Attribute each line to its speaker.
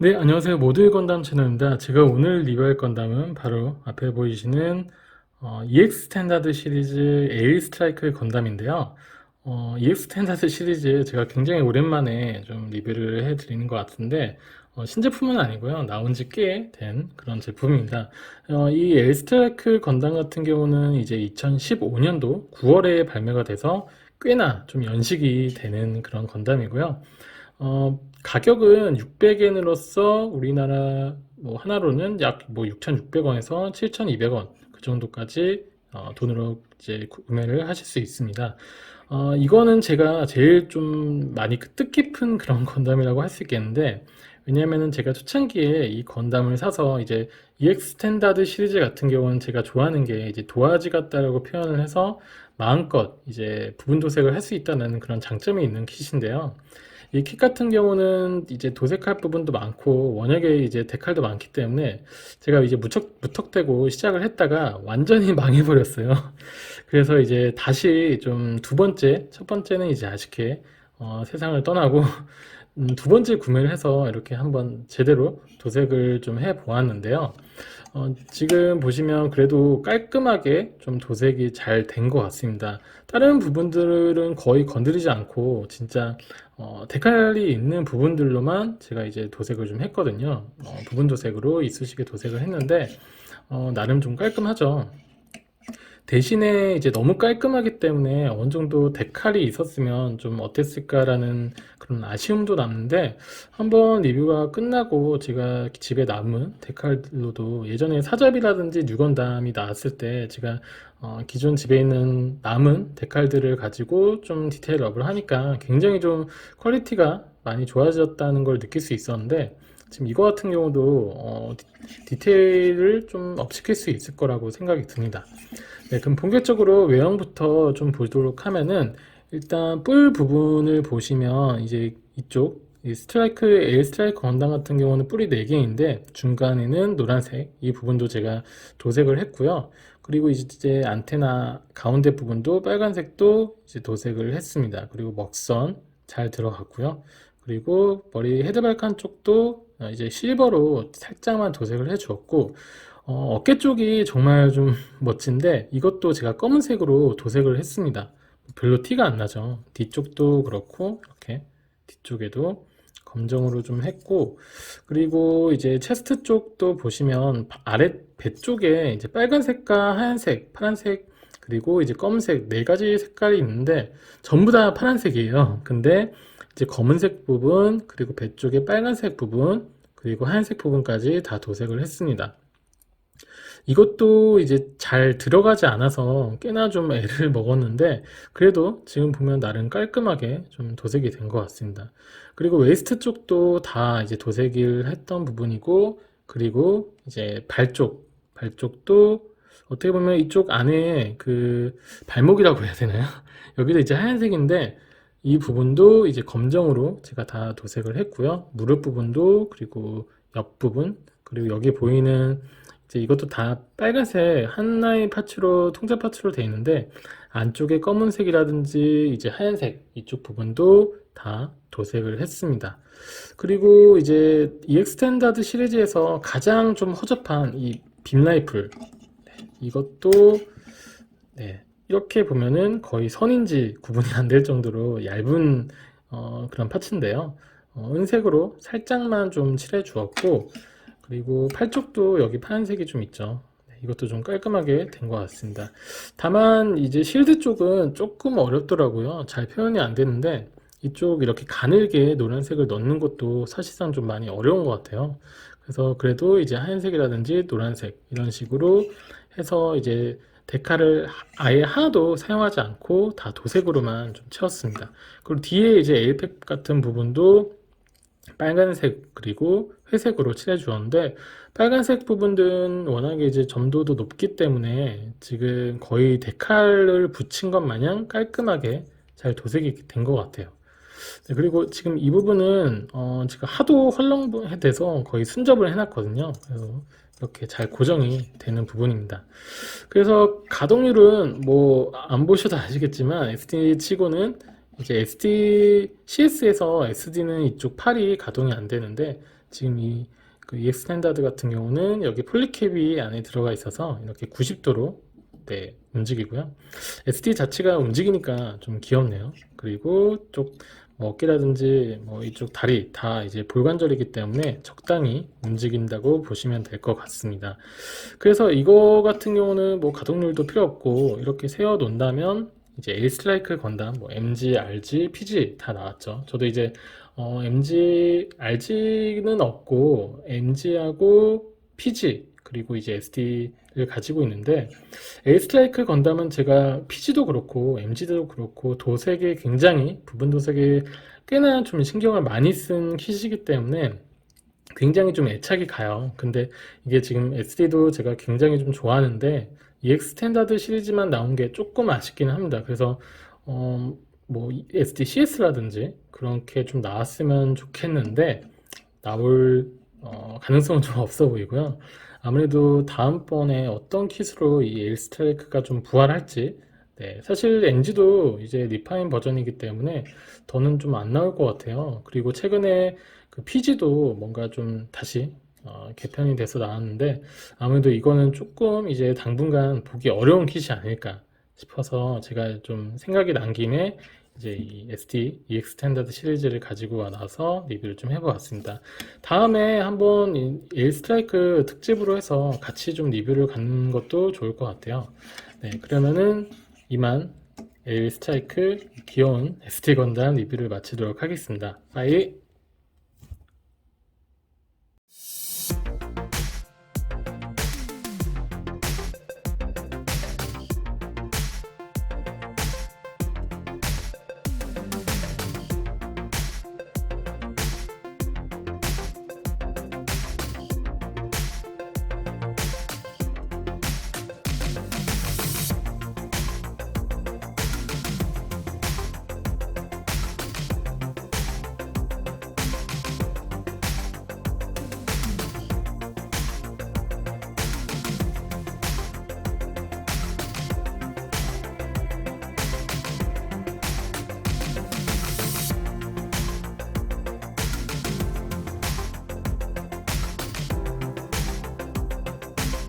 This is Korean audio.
Speaker 1: 네, 안녕하세요. 모두의 건담 채널입니다. 제가 오늘 리뷰할 건담은 바로 앞에 보이시는 EX 스탠다드 시리즈 에일 스트라이크의 건담인데요. EX 스탠다드 시리즈 제가 굉장히 오랜만에 좀 리뷰를 해드리는 것 같은데 신제품은 아니고요. 나온 지 꽤 된 그런 제품입니다. 이 에일 스트라이크 건담 같은 경우는 이제 2015년도 9월에 발매가 돼서 꽤나 좀 연식이 되는 그런 건담이고요. 가격은 600엔으로서 우리나라 뭐 하나로는 약 뭐 6,600원에서 7,200원 그 정도까지 돈으로 이제 구매를 하실 수 있습니다. 이거는 제가 제일 좀 많이 뜻깊은 그런 건담이라고 할 수 있겠는데, 왜냐면은 제가 초창기에 이 건담을 사서 이제 EX 스탠다드 시리즈 같은 경우는 제가 좋아하는 게 이제 도화지 같다라고 표현을 해서 마음껏 이제 부분 도색을 할 수 있다는 그런 장점이 있는 킷인데요. 이 킷 같은 경우는 이제 도색할 부분도 많고 워낙에 이제 데칼도 많기 때문에 제가 이제 무턱대고 시작을 했다가 완전히 망해버렸어요. 그래서 이제 다시 좀 두 번째, 첫 번째는 이제 아쉽게 세상을 떠나고 두 번째 구매를 해서 이렇게 한번 제대로 도색을 좀 해 보았는데요. 지금 보시면 그래도 깔끔하게 좀 도색이 잘 된 것 같습니다. 다른 부분들은 거의 건드리지 않고 진짜 데칼이 있는 부분들로만 제가 이제 도색을 좀 했거든요. 부분 도색으로 이쑤시개 도색을 했는데 나름 좀 깔끔하죠. 대신에 이제 너무 깔끔하기 때문에 어느 정도 데칼이 있었으면 좀 어땠을까라는 그런 아쉬움도 남는데, 한번 리뷰가 끝나고 제가 집에 남은 데칼로도 예전에 사잡이라든지 뉴건담이 나왔을 때 제가 기존 집에 있는 남은 데칼들을 가지고 좀 디테일업을 하니까 굉장히 좀 퀄리티가 많이 좋아졌다는 걸 느낄 수 있었는데, 지금 이거 같은 경우도 디테일을 좀 업시킬 수 있을 거라고 생각이 듭니다. 네, 그럼 본격적으로 외형부터 좀 보도록 하면은, 일단 뿔 부분을 보시면 이제 이쪽 이 스트라이크 에일 스트라이크 건담 같은 경우는 뿔이 4개인데 중간에는 노란색 이 부분도 제가 도색을 했고요. 그리고 이제 안테나 가운데 부분도 빨간색도 이제 도색을 했습니다. 그리고 먹선 잘 들어갔고요. 그리고 머리 헤드발칸 쪽도 이제 실버로 살짝만 도색을 해 주었고, 어깨 쪽이 정말 좀 멋진데 이것도 제가 검은색으로 도색을 했습니다. 별로 티가 안 나죠. 뒤쪽도 그렇고 이렇게 뒤쪽에도 검정으로 좀 했고, 그리고 이제 체스트 쪽도 보시면 아래 배 쪽에 이제 빨간색과 하얀색, 파란색, 그리고 이제 검은색 네 가지 색깔이 있는데 전부 다 파란색이에요. 근데 이제 검은색 부분, 그리고 배 쪽에 빨간색 부분, 그리고 하얀색 부분까지 다 도색을 했습니다. 이것도 이제 잘 들어가지 않아서 꽤나 좀 애를 먹었는데, 그래도 지금 보면 나름 깔끔하게 좀 도색이 된 것 같습니다. 그리고 웨이스트 쪽도 다 이제 도색을 했던 부분이고, 그리고 이제 발쪽도 어떻게 보면 이쪽 안에 그 발목이라고 해야 되나요? 여기도 이제 하얀색인데 이 부분도 이제 검정으로 제가 다 도색을 했고요. 무릎 부분도, 그리고 옆 부분, 그리고 여기 보이는 이제 이것도 다 빨간색 한라인 파츠로 통짜 파츠로 되어 있는데 안쪽에 검은색이라든지 이제 하얀색 이쪽 부분도 다 도색을 했습니다. 그리고 이제 EX 스탠다드 시리즈에서 가장 좀 허접한 이 빔라이플, 이것도 네, 이렇게 보면은 거의 선인지 구분이 안 될 정도로 얇은 그런 파츠인데요. 은색으로 살짝만 좀 칠해 주었고, 그리고 팔 쪽도 여기 파란색이 좀 있죠. 네, 이것도 좀 깔끔하게 된 것 같습니다. 다만 이제 실드 쪽은 조금 어렵더라고요. 잘 표현이 안 되는데 이쪽 이렇게 가늘게 노란색을 넣는 것도 사실상 좀 많이 어려운 것 같아요. 그래서 그래도 이제 하얀색이라든지 노란색 이런 식으로 해서 이제 데카를 아예 하나도 사용하지 않고 다 도색으로만 좀 채웠습니다. 그리고 뒤에 이제 에일팩 같은 부분도 빨간색 그리고 회색으로 칠해 주었는데, 빨간색 부분들은 워낙에 이제 점도도 높기 때문에 지금 거의 데칼을 붙인 것 마냥 깔끔하게 잘 도색이 된 것 같아요. 네, 그리고 지금 이 부분은 제가 하도 헐렁해돼서 거의 순접을 해놨거든요. 그래서 이렇게 잘 고정이 되는 부분입니다. 그래서 가동률은 뭐 안 보셔도 아시겠지만 SD 치고는 이제 SD, CS에서 SD는 이쪽 팔이 가동이 안 되는데 지금 그 EX 스탠다드 같은 경우는 여기 폴리캡이 안에 들어가 있어서 이렇게 90도로 네, 움직이고요. SD 자체가 움직이니까 좀 귀엽네요. 그리고 쪽 뭐 어깨라든지 뭐 이쪽 다리 다 이제 볼관절이기 때문에 적당히 움직인다고 보시면 될 것 같습니다. 그래서 이거 같은 경우는 뭐 가동률도 필요 없고 이렇게 세워 놓는다면 이제 에일스트라이크 건담 뭐 MG, RG, PG 다 나왔죠. 저도 이제 MG, RG는 없고 MG하고 PG 그리고 이제 SD를 가지고 있는데 에일스트라이크 건담은 제가 PG도 그렇고 MG도 그렇고 도색에 굉장히 부분 도색에 꽤나 좀 신경을 많이 쓴 kit이기 때문에 굉장히 좀 애착이 가요. 근데 이게 지금 SD도 제가 굉장히 좀 좋아하는데 EX 스탠다드 시리즈만 나온 게 조금 아쉽기는 합니다. 그래서 뭐 SD CS라든지 그렇게 좀 나왔으면 좋겠는데 나올 가능성은 좀 없어 보이고요. 아무래도 다음번에 어떤 킷으로 이 에일스트라이크가 좀 부활할지 네, 사실 NG도 이제 리파인 버전이기 때문에 더는 좀 안 나올 것 같아요. 그리고 최근에 그 PG도 뭔가 좀 다시 개편이 돼서 나왔는데 아무래도 이거는 조금 이제 당분간 보기 어려운 kit이 아닐까 싶어서 제가 좀 생각이 난 김에 이제 이 SD EX 스탠다드 시리즈를 가지고 나서 리뷰를 좀 해보았습니다. 다음에 한번 이 에일스트라이크 특집으로 해서 같이 좀 리뷰를 갖는 것도 좋을 것 같아요. 네, 그러면은 이만 에일스트라이크 귀여운 SD 건담 리뷰를 마치도록 하겠습니다. 빠이.